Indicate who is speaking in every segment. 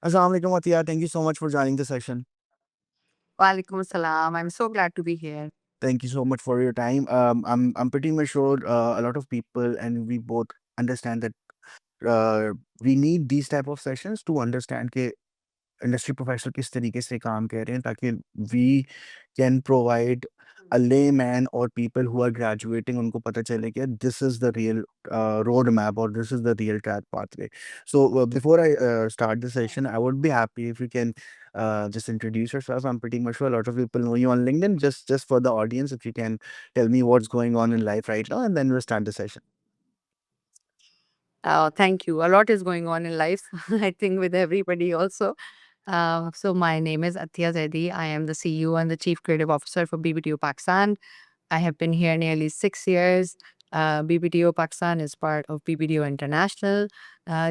Speaker 1: Assalamu alaikum, Atiyah. Thank you so much for joining the session.
Speaker 2: Walaikum salam. I'm so glad to be here.
Speaker 1: Thank you so much for your time. I'm pretty much sure a lot of people and we both understand that we need these type of sessions to understand कि industry professional किस तरीके से काम कर रहे हैं ताकि we can provide a layman और पीपल हु आर ग्रेजुएटिंग उनको पता चले कि this is the real road map और this is the real track pathway. So before I start the session, I would be happy if you can just introduce yourself. I'm pretty much sure a lot of people know you on LinkedIn. Just for the audience, if you can tell me what's going on in life right now, and then we'll start the session.
Speaker 2: Thank you. A lot is going on in life, I think, with everybody also. So my name is Athiya Zaidi. I am the CEO and the Chief Creative Officer for BBTO Pakistan. I have been here nearly 6 years. BBTO Pakistan is part of BBTO International,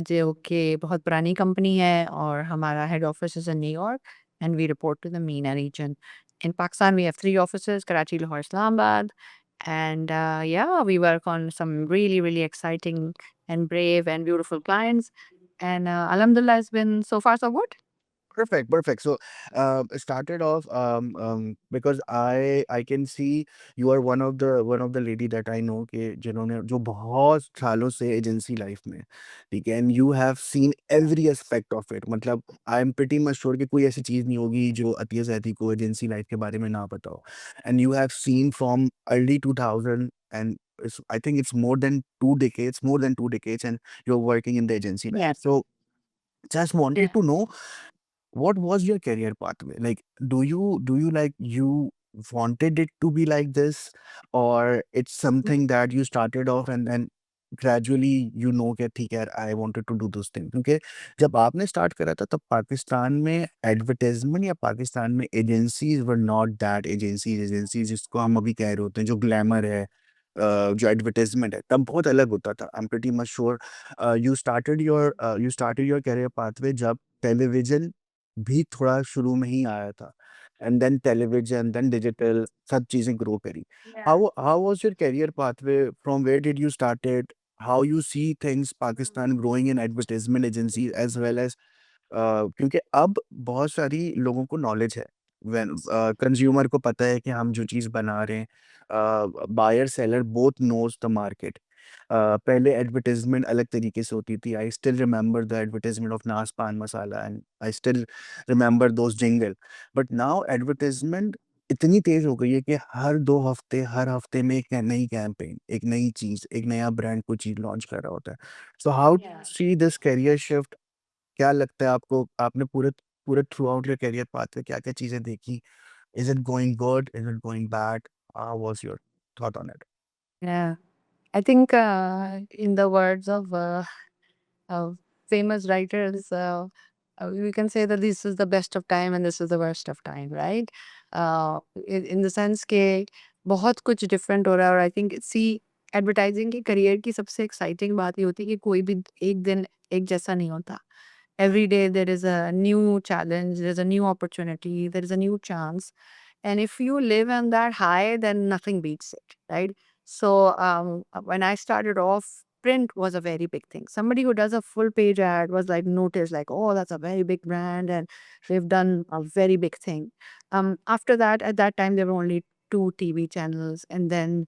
Speaker 2: जो कि बहुत पुरानी company है और हमारा head office is in New York and we report to the MENA region. In Pakistan, we have 3 offices, Karachi, Lahore, Islamabad. And yeah, we work on some really, really exciting and brave and beautiful clients. And Alhamdulillah, it's been so far so good.
Speaker 1: Perfect, perfect. So, started off because I can see you are one of the lady that I know कि जिन्होंने जो बहुत सालों से agency life में, ठीक है, and you have seen every aspect of it. मतलब I am pretty much sure कि कोई ऐसी चीज नहीं होगी जो अतिया जैदी को एजेंसी लाइफ के बारे में ना पता हो. And you have seen from early 2000 and I think it's more than 2 decades, and you're working in the agency life.
Speaker 2: Yes.
Speaker 1: So, just wanted to know what was your career pathway? Like, do you like you wanted it to be like this, or it's something that you started off and then gradually you know कि ठीक है, I wanted to do those things. क्योंकि जब आपने start करा था तब पाकिस्तान में एडवर्टाइजमेंट या पाकिस्तान में agencies were not that agencies जिसको हम अभी कह रहे होते हैं जो ग्लैमर है, जो एडवर्टाइजमेंट है तब बहुत अलग होता था. I am pretty much sure you started your career pathway जब टेलीविजन भी थोड़ा शुरू में ही आया था, and then television then digital सब चीज़ें ग्रो करी.
Speaker 2: Yeah.
Speaker 1: How was your career pathway, from where did you started, how you see things Pakistan growing in advertisement agency as well as क्योंकि अब बहुत सारी लोगों को नॉलेज है, व्हेन कंज्यूमर को पता है कि हम जो चीज़ बना रहे हैं, buyer seller both knows the market. पहले एडवर्टाइजमेंट अलग तरीके से होती थी. I still remember the advertisement of नास pan masala and I still remember those jingle. But now advertisement इतनी तेज हो गई है कि हर हफ्ते में एक नई कैंपेन, एक नई चीज, एक नया ब्रांड कोई चीज लॉन्च कर रहा होता है. So how
Speaker 2: Yeah.
Speaker 1: See this career shift? क्या लगता है आपको, आपने पूरे पूरे through out your career path में क्या क्या चीजें देखी? Is it going good, is it going bad? How was your thought on it?
Speaker 2: Yeah. I think, in the words of famous writers, we can say that this is the best of time and this is the worst of time, right? In the sense के बहुत कुछ different हो रहा है और I think C advertising के career की सबसे एक्साइटिंग बात ये होती है कि कोई भी एक दिन एक जैसा नहीं होता. Every day there is a new challenge, there's a new opportunity, there is a new chance. And if you live on that high, then nothing beats it, right? So when I started off, print was a very big thing. Somebody who does a full page ad was like noticed, like, oh, that's a very big brand, and they've done a very big thing. After that, at that time, there were only two TV channels, and then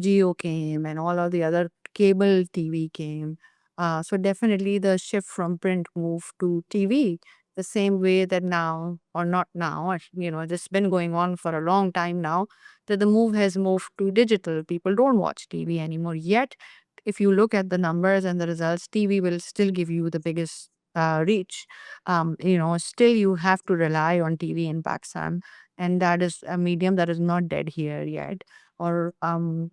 Speaker 2: Geo came, and all of the other cable TV came. So definitely the shift from print moved to TV the same way that now, or not now, this has been going on for a long time now, that the move has moved to digital. People don't watch TV anymore. Yet, if you look at the numbers and the results, TV will still give you the biggest reach. Still you have to rely on TV in Pakistan, and that is a medium that is not dead here yet. और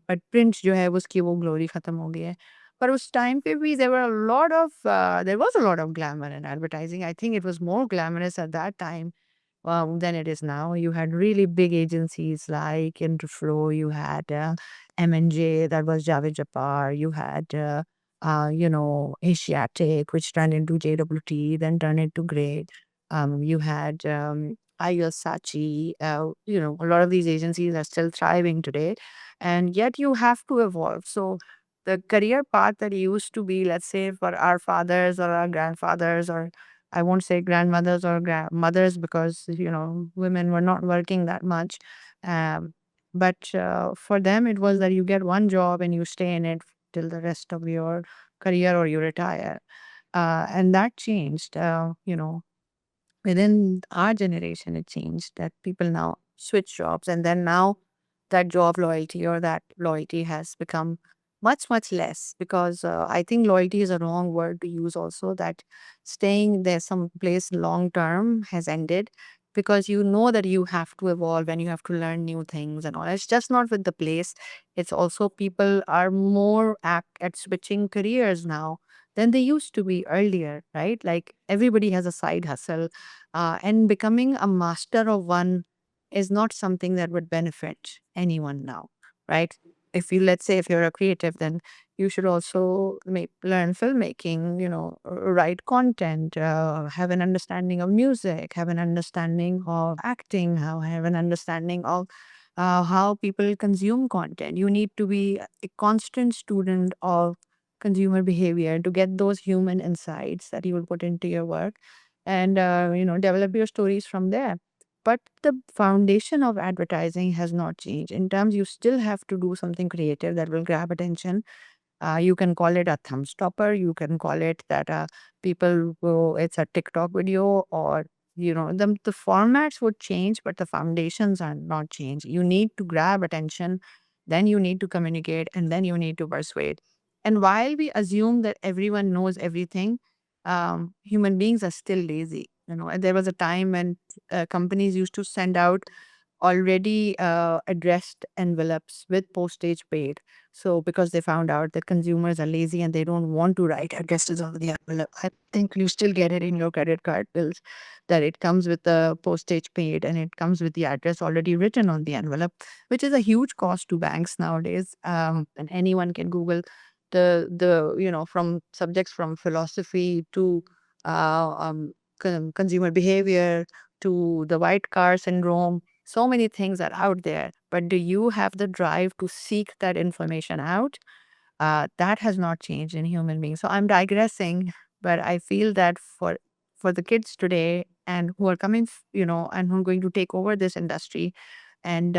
Speaker 2: but print जो है उसकी वो glory खत्म हो गई है. पर उस टाइम पे भी there was a lot of glamour in advertising. I think it was more glamorous at that time than it is now. You had really big agencies like Interflow, you had M&J, that was Javed Japar, you had Asiatic, which turned into JWT, then turned into Grade. You had IL Sachi. A lot of these agencies are still thriving today, and yet you have to evolve. So the career path that used to be, let's say, for our fathers or our grandfathers or I won't say grandmothers or mothers because women were not working that much. Um, but for them, it was that you get one job and you stay in it till the rest of your career or you retire. And that changed. Within our generation, it changed that people now switch jobs, and then now that job loyalty or that loyalty has become much, much less because I think loyalty is a wrong word to use also. That staying there some place long term has ended because you know that you have to evolve and you have to learn new things and all. It's just not with the place, it's also people are more apt at switching careers now than they used to be earlier, right? Like everybody has a side hustle, and becoming a master of one is not something that would benefit anyone now, right? If you, let's say, if you're a creative, then you should also learn filmmaking, write content, have an understanding of music, have an understanding of acting, have an understanding of how people consume content. You need to be a constant student of consumer behavior to get those human insights that you will put into your work and develop your stories from there. But the foundation of advertising has not changed. In terms, you still have to do something creative that will grab attention. You can call it a thumb stopper. You can call it that people go, it's a TikTok video, or the formats would change, but the foundations are not changed. You need to grab attention, then you need to communicate, and then you need to persuade. And while we assume that everyone knows everything, human beings are still lazy. And there was a time when companies used to send out already addressed envelopes with postage paid. So because they found out that consumers are lazy and they don't want to write addresses on the envelope, I think you still get it in your credit card bills that it comes with the postage paid and it comes with the address already written on the envelope, which is a huge cost to banks nowadays. And anyone can Google from subjects from philosophy to consumer behavior to the white car syndrome. So many things are out there, but do you have the drive to seek that information out? That has not changed in human beings. So I'm digressing, but I feel that for the kids today and who are coming, and who are going to take over this industry and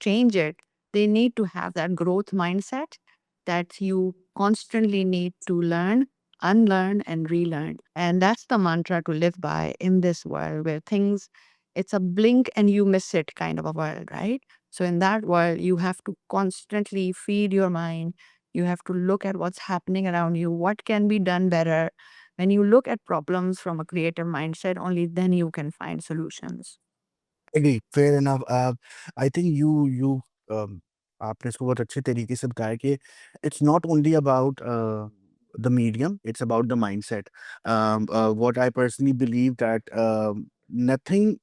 Speaker 2: change it, they need to have that growth mindset that you constantly need to learn, unlearn, and relearn. And that's the mantra to live by in this world where things, it's a blink and you miss it kind of a world, right? So in that world, you have to constantly feed your mind. You have to look at what's happening around you, what can be done better. When you look at problems from a creative mindset, only then you can find solutions.
Speaker 1: Agree, fair enough. I think you आपने इसको बहुत अच्छे तरीके से बताया कि it's not only about the medium, it's about the mindset. What I personally believe that nothing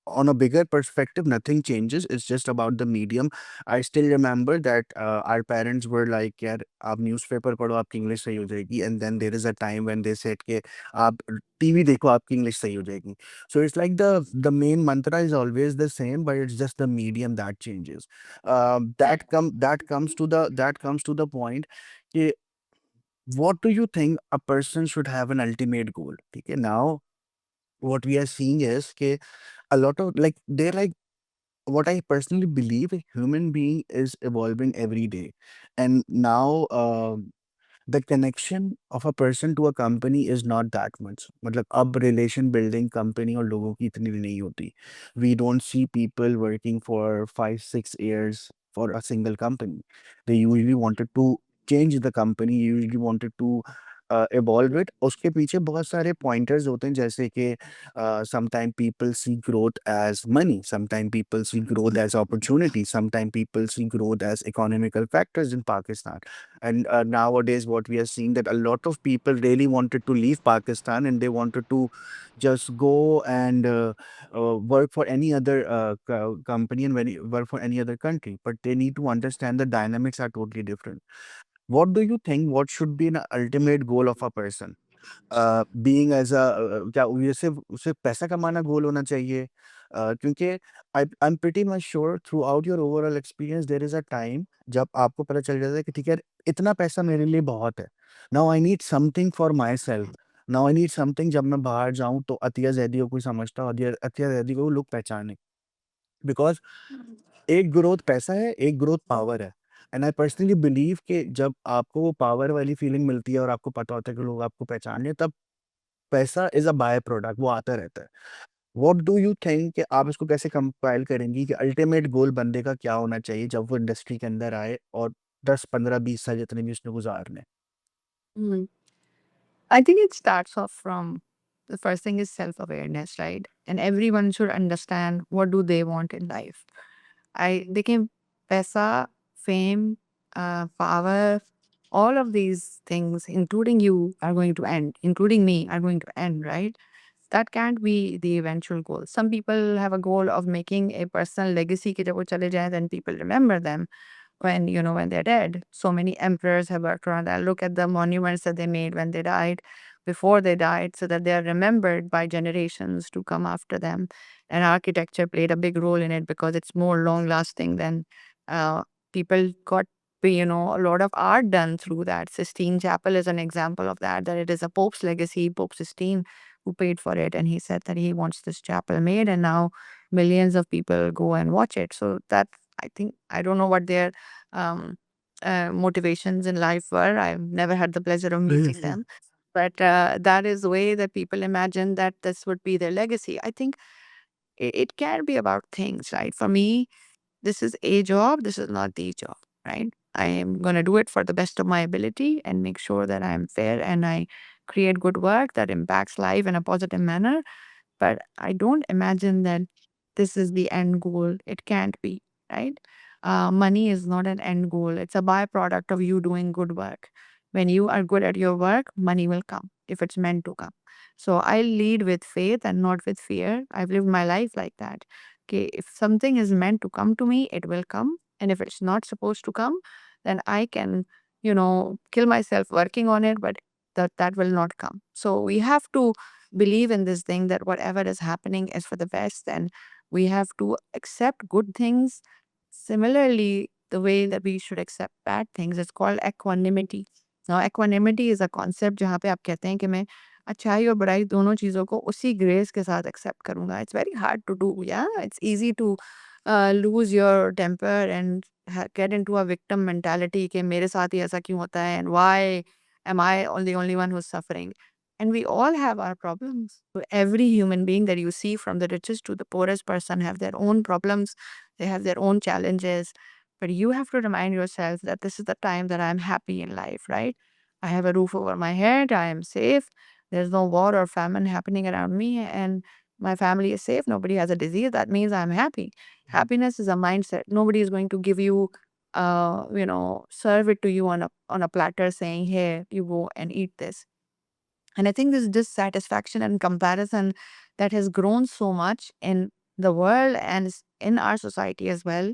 Speaker 1: on a bigger perspective, nothing changes. It's just about the medium. I still remember that our parents were like, "यार आप newspaper पढ़ो आपकी English सही हो जाएगी." And then there is a time when they said कि आप TV देखो आपकी इंग्लिश सही हो जाएगी. So it's like the main mantra is always the same, but it's just the medium that changes. That comes to the point कि what do you think a person should have an ultimate goal? ठीक है, now what we are seeing is कि a lot of like they're like what I personally believe a human being is evolving every day. And now the connection of a person to a company is not that much. मतलब अब relation building company और लोगों की इतनी नहीं होती. We don't see people working for 5 6 years for a single company. They usually wanted to change the company, usually wanted to evolve it. उसके पीछे बहुत सारे pointers होते हैं जैसे कि sometimes people see growth as money, sometimes people see growth as opportunity, sometimes people see growth as economical factors in Pakistan. And nowadays, what we are seeing that a lot of people really wanted to leave Pakistan and they wanted to just go and work for any other company and work for any other country. But they need to understand the dynamics are totally different. What do you think? What should be an ultimate goal of a person? Being as क्या ये सिर्फ़ पैसा कमाना goal होना चाहिए? क्योंकि I am pretty much sure throughout your overall experience there is a time जब आपको पता चल जाता है कि ठीक है, इतना पैसा मेरे लिए बहुत है। Now I need something for my self. Now I need something जब मैं बाहर जाऊँ तो अतिया ज़ैदी को कोई समझता हो, अतिया ज़ैदी को लोग पहचाने। बिकॉज़ एक ग्रोथ पैसा है, एक ग्रोथ पावर है। एंड आई पर्सनली बिलीव कि जब आपको वो पावर वाली फीलिंग मिलती है और आपको पता होता है कि लोग आपको पहचान रहे हैं, तब पैसा इज़ अ बाय प्रोडक्ट, वो आता रहता है। व्हाट डू यू थिंक कि आप इसको कैसे कंपाइल करेंगी कि अल्टीमेट गोल बंदे का क्या होना चाहिए जब वो इंडस्ट्री के अंदर आए और 10, 15, 20 साल जितने भी उसने गुज़ारने?
Speaker 2: Mm. I think it starts off from the first thing is self awareness, right? And everyone should understand what do they want in life. I Became pesa, fame, power, all of these things, including you, are going to end, including me, are going to end, right? That can't be the eventual goal. Some people have a goal of making a personal legacy, कि जब वो चले जाएं, then people remember them when when they're dead. So many emperors have worked around that. Look at the monuments that they made when they died, before they died, so that they are remembered by generations to come after them. And architecture played a big role in it because it's more long lasting than uh, people got a lot of art done through that. Sistine Chapel is an example of that, that it is a Pope's legacy, Pope Sistine, who paid for it. And he said that he wants this chapel made, and now millions of people go and watch it. So that, I think, I don't know what their um, motivations in life were. I've never had the pleasure of meeting them. But that is the way that people imagine that this would be their legacy. I think it can be about things, right? For me, this is a job, this is not the job, right? I am going to do it for the best of my ability and make sure that I'm fair and I create good work that impacts life in a positive manner. But I don't imagine that this is the end goal. It can't be, right? Money is not an end goal. It's a byproduct of you doing good work. When you are good at your work, money will come if it's meant to come. So I lead with faith and not with fear. I've lived my life like that. Okay, if something is meant to come to me, it will come. And if it's not supposed to come, then I can, kill myself working on it, but that will not come. So we have to believe in this thing that whatever is happening is for the best, and we have to accept good things similarly the way that we should accept bad things. It's called equanimity. Now equanimity is a concept जहाँ पे आप कहते हैं कि मैं अच्छाई और बुराई दोनों चीज़ों को उसी ग्रेस के साथ एक्सेप्ट करूँगा. It's very hard to do. Yeah, it's easy to lose your temper and get into a victim mentality कि मेरे साथ ही ऐसा क्यों होता है, and why am I the only one who's suffering. And we all have our problems. So every human being that you see, from the richest to the poorest person, have their own problems. They have their own challenges. But you have to remind yourself that this is the time that I'm happy in life, right? I have a roof over my head. I am safe. There's no war or famine happening around me. And my family is safe. Nobody has a disease. That means I'm happy. Happiness is a mindset. Nobody is going to give you serve it to you on a platter saying, "Here, you go and eat this." And I think this dissatisfaction and comparison that has grown so much in the world and in our society as well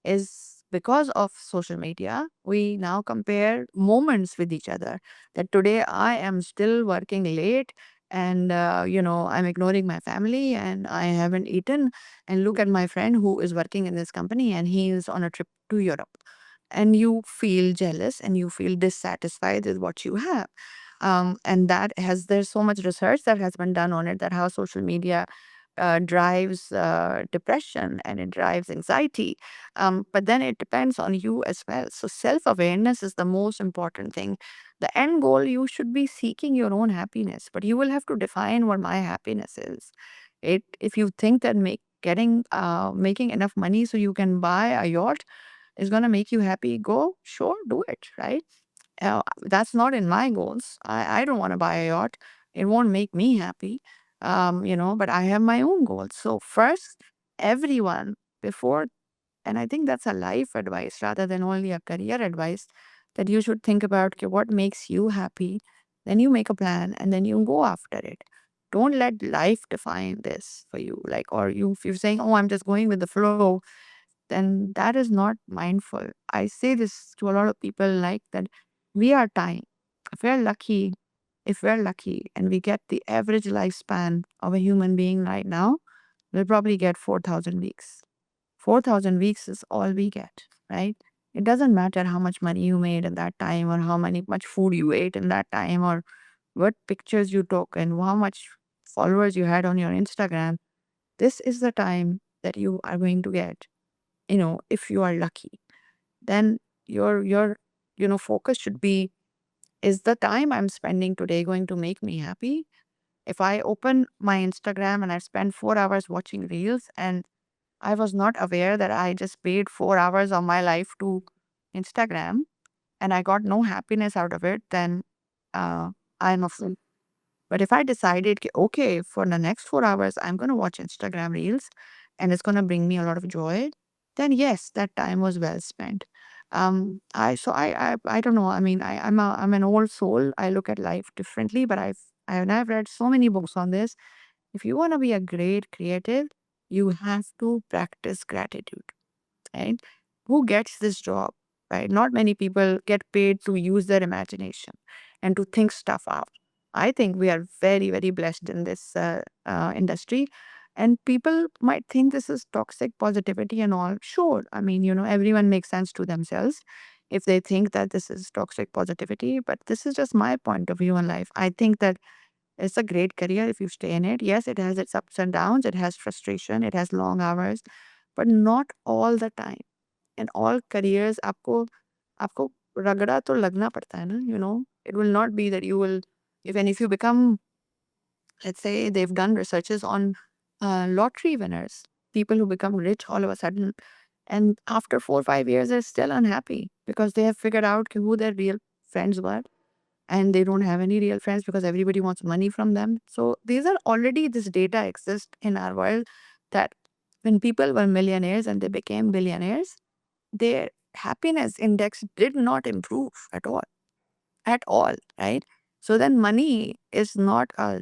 Speaker 2: is because of social media. We now compare moments with each other. That today I am still working late, and I'm ignoring my family and I haven't eaten. And look at my friend who is working in this company and he is on a trip to Europe. And you feel jealous and you feel dissatisfied with what you have. And there's so much research that has been done on it, that how social media drives depression and it drives anxiety. But then it depends on you as well. So self awareness is the most important thing. The end goal, you should be seeking your own happiness, but you will have to define what my happiness is. If you think that making enough money so you can buy a yacht is going to make you happy, go, sure, do it, right? That's not in my goals. I don't want to buy a yacht. It won't make me happy. But I have my own goals. So first, everyone before, and I think that's a life advice rather than only a career advice, that you should think about, okay, what makes you happy. Then you make a plan and then you go after it. Don't let life define this for you. If you're saying, oh, I'm just going with the flow, then that is not mindful. I say this to a lot of people, like that we are time. If we're lucky, if we're lucky and we get the average lifespan of a human being right now, we'll probably get 4,000 weeks. 4,000 weeks is all we get, right? It doesn't matter how much money you made in that time or how much food you ate in that time or what pictures you took, and how much followers you had on your Instagram, this is the time that you are going to get. If you are lucky, then your focus should be, is the time I'm spending today going to make me happy? If I open my Instagram and I spend 4 hours watching reels, and I was not aware that I just paid 4 hours of my life to Instagram and I got no happiness out of it, then uh, I'm a fool. But if I decided, okay, for the next 4 hours, I'm going to watch Instagram reels and it's going to bring me a lot of joy, then yes, that time was well spent. I don't know. I mean, I'm an old soul. I look at life differently, but I've read so many books on this. If you want to be a great creative, you have to practice gratitude, right? Who gets this job, right? Not many people get paid to use their imagination and to think stuff out. I think we are very, very blessed in this industry. And people might think this is toxic positivity and all. Sure. I mean, everyone makes sense to themselves if they think that this is toxic positivity. But this is just my point of view on life. I think that it's a great career if you stay in it. Yes, it has its ups and downs, it has frustration, it has long hours, but not all the time. In all careers, आपको आपको रगड़ा तो लगना पड़ता है ना, It will not be that you will, if you become, let's say they've done researches on lottery winners, people who become rich all of a sudden, and after 4 or 5 years, they're still unhappy because they have figured out who their real friends were, and they don't have any real friends because everybody wants money from them. So these are already, this data exists in our world, that when people were millionaires and they became billionaires, their happiness index did not improve at all, right? So then money is not a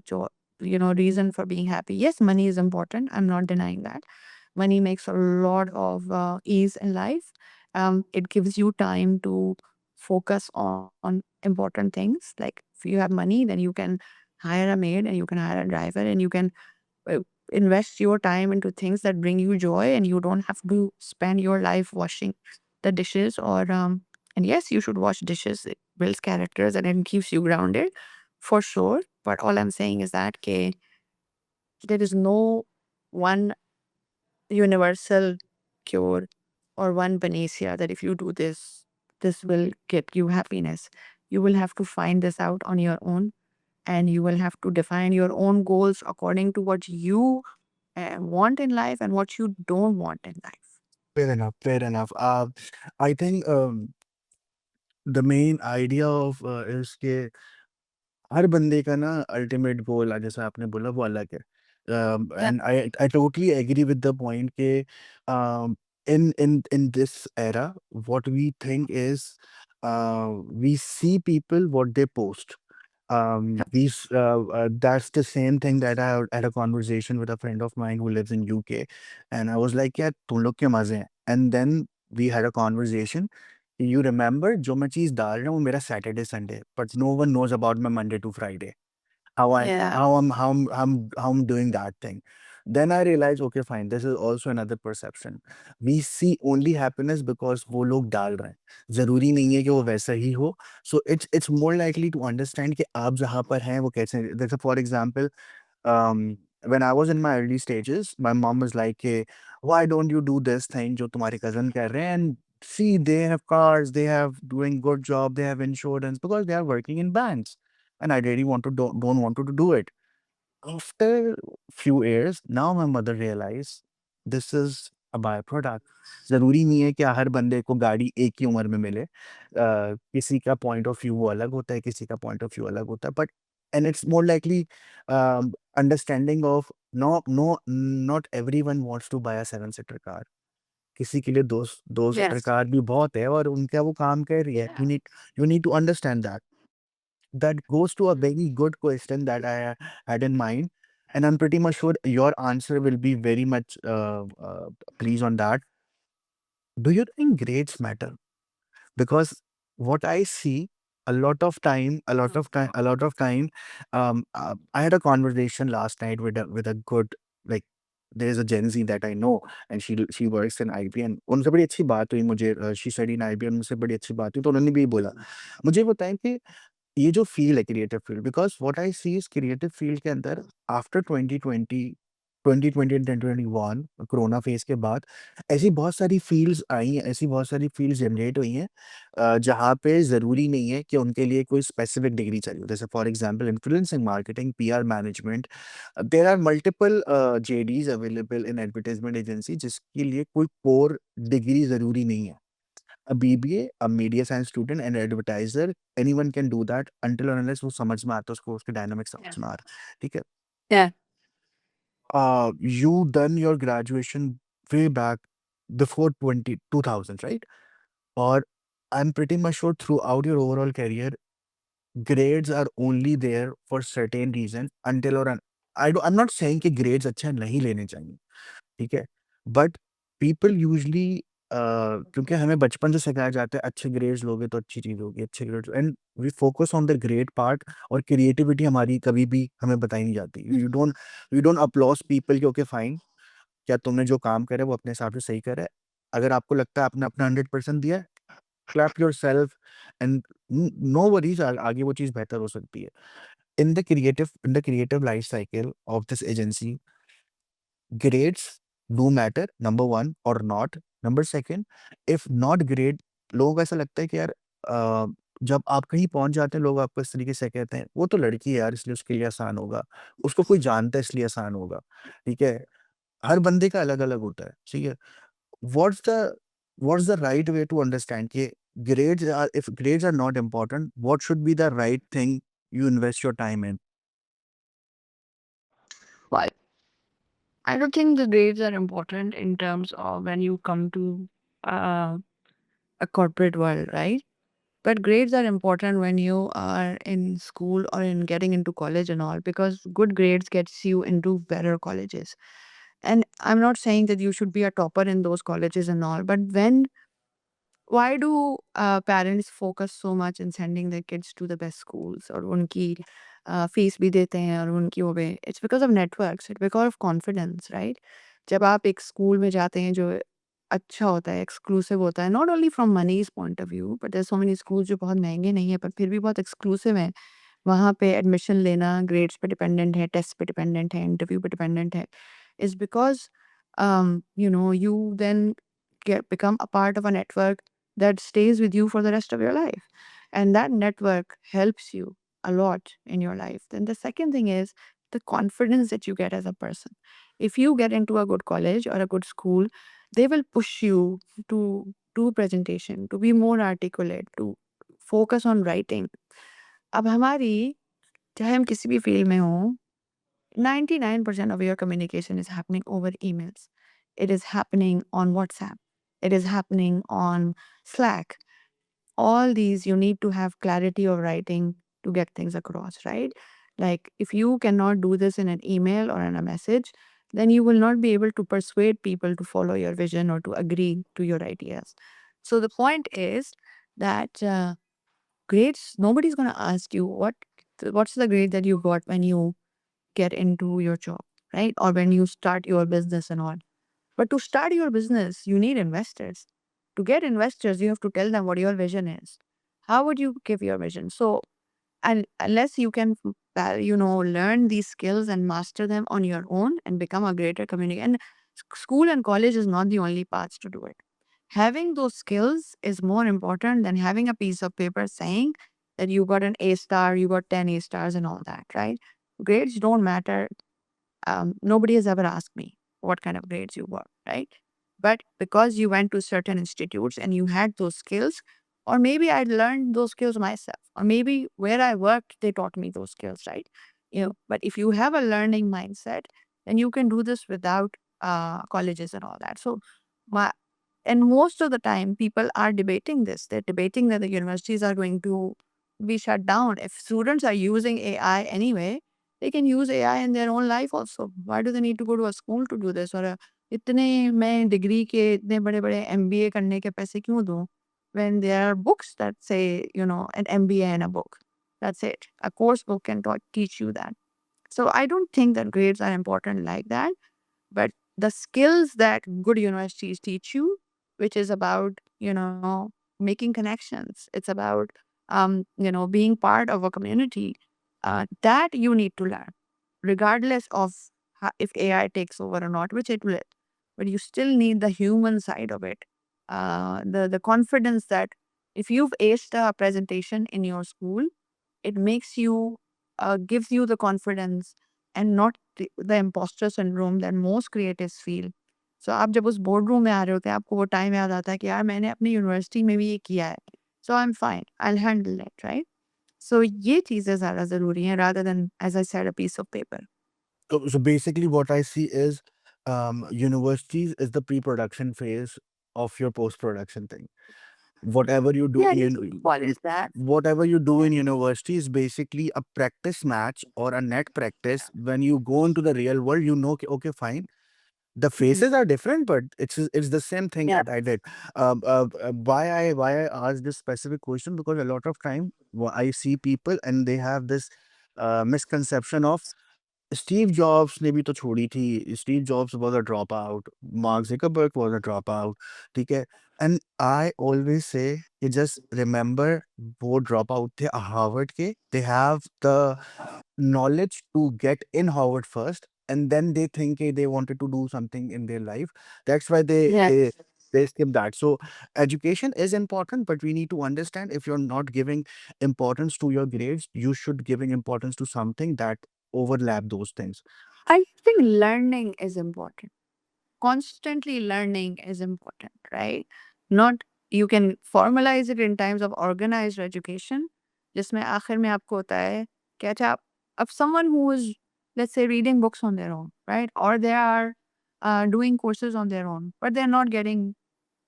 Speaker 2: reason for being happy. Yes, money is important. I'm not denying that. Money makes a lot of ease in life. It gives you time to focus on important things. Like if you have money, then you can hire a maid and you can hire a driver and you can uh, invest your time into things that bring you joy, and you don't have to spend your life washing the dishes or and yes, you should wash dishes. It builds characters and it keeps you grounded for sure. But all I'm saying is that there is no one universal cure or one panacea that if you do this, this will get you happiness. You will have to find this out on your own, and you will have to define your own goals according to what you want in life and what you don't want in life.
Speaker 1: Fair enough, fair enough. I think the main idea of is कि हर बंदे का ना ultimate goal जैसा आपने बोला वो अलग है।
Speaker 2: Yeah.
Speaker 1: And I totally agree with the point कि in this era what we think is we see people what they post. That's the same thing that I had a conversation with a friend of mine who lives in UK, and I was like, "Yeah, तुम लोग के मजे हैं." And then we had a conversation. You remember जो मैं चीज़ डाल रहा हूँ वो मेरा सैटरडे संडे है, but no one knows about my Monday to Friday. How I
Speaker 2: Yeah.
Speaker 1: how I'm doing that thing. Then I realized, okay, fine, this is also another perception. We see only happiness because वो लोग डाल रहे हैं. ज़रूरी नहीं है कि वो वैसा ही हो. So it's more likely to understand कि आप जहाँ पर हैं वो कैसे. जैसे for example, when I was in my early stages, my mom was like, "Hey, why don't you do this thing जो तुम्हारे cousin कर रहे हैं? And see, they have cars, they have doing good job, they have insurance because they are working in banks." And I really don't want to do it. After few years, now my mother realized this is a byproduct. ज़रूरी नहीं है कि हर बंदे को गाड़ी एक ही उम्र में मिले। किसी का पॉइंट ऑफ व्यू वो अलग होता है, किसी का पॉइंट ऑफ व्यू अलग होता है। But and it's more likely understanding of not everyone wants to buy a 7 seater car. किसी के लिए 2 सीटर
Speaker 2: Yes.
Speaker 1: कार भी बहुत है और उनका वो काम कर रही है।
Speaker 2: Yeah.
Speaker 1: You need to understand that. That goes to a very good question that I had in mind, and I'm pretty much sure your answer will be very much pleased on that. Do you think grades matter? Because what I see a lot of time, I had a conversation last night with a good, like, there's a Gen Z that I know, and she works in IBM. उनसे बड़ी अच्छी बात हुई मुझे, she studied in IBM, उनसे बड़ी अच्छी बात हुई तो उन्होंने भी बोला मुझे बताएं कि ये जो फ़ील्ड है creative field, because what I see is creative field के अंदर आफ्टर 2020 एंड 2021 कोरोना फ़ेज़ के बाद ऐसी बहुत सारी फ़ील्ड्स आई हैं, ऐसी बहुत सारी फ़ील्ड्स जनरेट हुई हैं जहाँ पे ज़रूरी नहीं है कि उनके लिए कोई स्पेसिफ़िक डिग्री चाहिए हो। जैसे for example influencing marketing, PR management, there are multiple JDs available in advertisement agency जिसके लिए कोई कोर डिग्री ज़रूरी नहीं है। A BBA, a media science student, an advertiser, anyone can do that until or unless वो समझ में आता है उसको उसके डायनामिक्स समझ में आ रहा है, ठीक है?
Speaker 2: Yeah.
Speaker 1: You done your graduation way back before 2000, right? और I'm pretty much sure throughout your overall career, grades are only there for certain reason until or I'm not saying कि grades अच्छे नहीं लेने चाहिए, ठीक है? बट पीपल यूजुअली क्योंकि हमें बचपन से सिखाया जाता है अच्छे ग्रेड्स लोगे तो अच्छी चीज़ होगी, अच्छे grades and we focus on the grade part और क्रिएटिविटी हमारी कभी भी हमें बताई नहीं जाती। यू डोंट अपलॉज पीपल कि ओके फाइन, क्या तुमने जो काम करा है वो अपने हिसाब से सही करा है। अगर आपको लगता है आपने अपना 100% दिया है, clap yourself and no worries आगे वो चीज़ बेहतर हो सकती है। In the creative life cycle of this agency grades do matter, number 1 और not, number 2 if not grade लोगों को ऐसा लगता है कि यार जब आप कहीं पहुँच जाते हैं लोग आपको इस तरीके से कहते हैं, वो तो लड़की है यार इसलिए उसके लिए आसान होगा, उसको कोई जानता है इसलिए आसान होगा, ठीक है? हर बंदे का अलग-अलग होता है, ठीक है? What's the what's the right way to understand कि grades are not important, what should be the right thing you invest your time in?
Speaker 2: Well, I don't think the grades are important in terms of when you come to uh, a corporate world, right? But grades are important when you are in school or in getting into college and all, because good grades gets you into better colleges. And I'm not saying that you should be a topper in those colleges and all, but why do parents focus so much in sending their kids to the best schools और उनकी fees भी देते हैं और उनकी वो भी it's because of networks, it's because of confidence, right? जब आप एक स्कूल में जाते हैं जो अच्छा होता है, एक्सक्लूसिव होता है, not only from money's point of view, but there so many school जो बहुत महंगे नहीं है पर फिर भी बहुत एक्सक्लूसिव हैं। वहाँ पे एडमिशन लेना ग्रेड्स पे डिपेंडेंट है, टेस्ट पे डिपेंडेंट है, इंटरव्यू पे डिपेंडेंट है, is because you then become a part of a network that stays with you for the rest of your life. And that network helps you a lot in your life. Then the second thing is the confidence that you get as a person. If you get into a good college or a good school, they will push you to do presentation, to be more articulate, to focus on writing. अब हमारी चाहे हम किसी भी field में हों, 99% of your communication is happening over emails. It is happening on WhatsApp. It is happening on Slack. All these you need to have clarity of writing to get things across, right? Like if you cannot do this in an email or in a message, then you will not be able to persuade people to follow your vision or to agree to your ideas. So the point is that grades, nobody's going to ask you what's the grade that you got when you get into your job, right? Or when you start your business and all. But to start your business, you need investors. To get investors, you have to tell them what your vision is. How would you give your vision? So, and unless you can, learn these skills and master them on your own and become a greater communicator, and school and college is not the only paths to do it. Having those skills is more important than having a piece of paper saying that you got an A star, you got 10 A stars, and all that, right? Grades don't matter. Nobody has ever asked me what kind of grades you got, right? But because you went to certain institutes and you had those skills, or maybe I learned those skills myself, or maybe where I worked, they taught me those skills, right? But if you have a learning mindset, then you can do this without colleges and all that. So, my and most of the time, people are debating this. They're debating that the universities are going to be shut down. If students are using AI anyway, they can use AI in their own life also. Why do they need to go to a school to do this? और इतने मैं degree के इतने बड़े-बड़े MBA करने के पैसे क्यों दूँ? When there are books that say, an MBA in a book. That's it. A course book can teach you that. So I don't think that grades are important like that. But the skills that good universities teach you, which is about, making connections, it's about being part of a community, that you need to learn, regardless of if AI takes over or not, which it will. But you still need the human side of it. The confidence that if you've aced a presentation in your school, it makes you, gives you the confidence and not the imposter syndrome that most creatives feel. So आप जब उस board room में आ रहे होते हैं, आपको वो time याद आता है कि यार मैंने अपनी यूनिवर्सिटी में भी ये किया है, so I am fine, I will handle it, right? So ये चीज़ें ज़्यादा ज़रूरी हैं rather than, as I said, a piece of paper.
Speaker 1: So basically, what I see is universities is the pre-production phase of your post-production thing. Whatever you do
Speaker 2: Yeah,
Speaker 1: in
Speaker 2: what is that?
Speaker 1: whatever you do in university is basically a practice match or a net practice. When you go into the real world, you know, okay, fine. The faces are different, but it's the same thing
Speaker 2: Yeah.
Speaker 1: that I did. Why I asked this specific question, because a lot of time I see people and they have this misconception of Steve Jobs ने भी तो छोड़ी थी. Steve Jobs was a dropout. Mark Zuckerberg was a dropout. ठीक है? And I always say कि just remember वो dropout थे Harvard के. They have the knowledge to get in Harvard first, and then they think they wanted to do something in their life. That's why
Speaker 2: Yes.
Speaker 1: they skip that. So education is important, but we need to understand, if you're not giving importance to your grades, you should giving importance to something that overlap those things.
Speaker 2: I think learning is important. Constantly learning is important, right? Not, you can formalize it in times of organized education, जिसमें आखिर में आपको होता है कि अच्छा, अब someone who is, let's say, reading books on their own, right? Or they are doing courses on their own, but they're not getting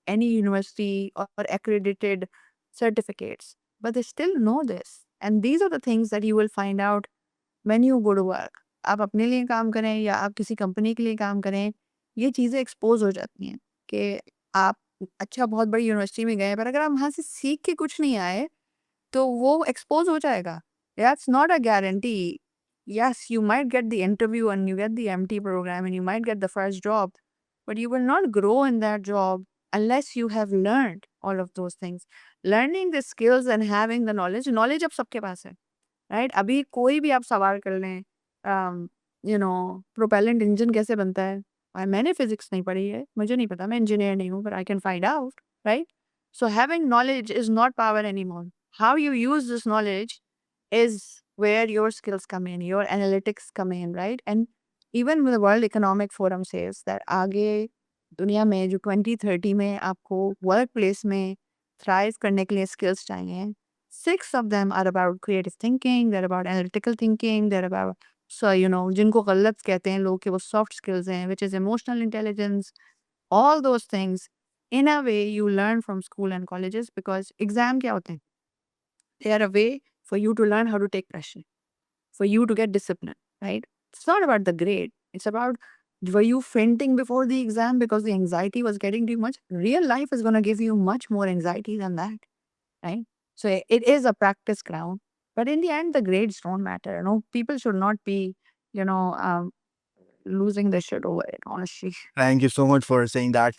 Speaker 2: any university or accredited certificates, but they still know this. And these are the things that you will find out when you go to work. आप अपने लिए काम करें या आप किसी company के लिए काम करें, ये चीज़ें एक्सपोज़ हो जाती हैं कि आप अच्छा बहुत बड़ी यूनिवर्सिटी में गए, पर अगर आप वहाँ से सीख के कुछ नहीं आए, तो वो एक्सपोज़ हो जाएगा। That's not a guarantee. Yes, you might get the interview and you get the MT program and you might get the first job, but you will not grow in that job unless you have learned all of those things. Learning the skills and having the knowledge अब सबके पास है, right? अभी कोई भी आप सवाल कर लें, प्रोपेलेंट इंजन कैसे बनता है? मैंने फिजिक्स नहीं पढ़ी है, मुझे नहीं पता, मैं इंजीनियर नहीं हूँ, but I can find out, right? So having knowledge is not power anymore. How you use this knowledge is where your skills come in, your analytics come in, right? And even the World Economic Forum says that आगे दुनिया में जो 2030 में आपको work place में thrive करने के लिए स्किल्स चाहिए, 6 of them are about creative thinking, they're about analytical thinking, they're about, so जिनको गलत कहते हैं लोग कि वो soft skills हैं, which is emotional intelligence, all those things. In a way you learn from school and colleges, because exam क्या होते हैं? They are a way for you to learn how to take pressure, for you to get discipline, right? It's not about the grade. It's about, were you fainting before the exam because the anxiety was getting too much? Real life is going to give you much more anxiety than that, right? So it is a practice ground. But in the end, the grades don't matter. People should not be, losing their shit over it, honestly.
Speaker 1: Thank you so much for saying that.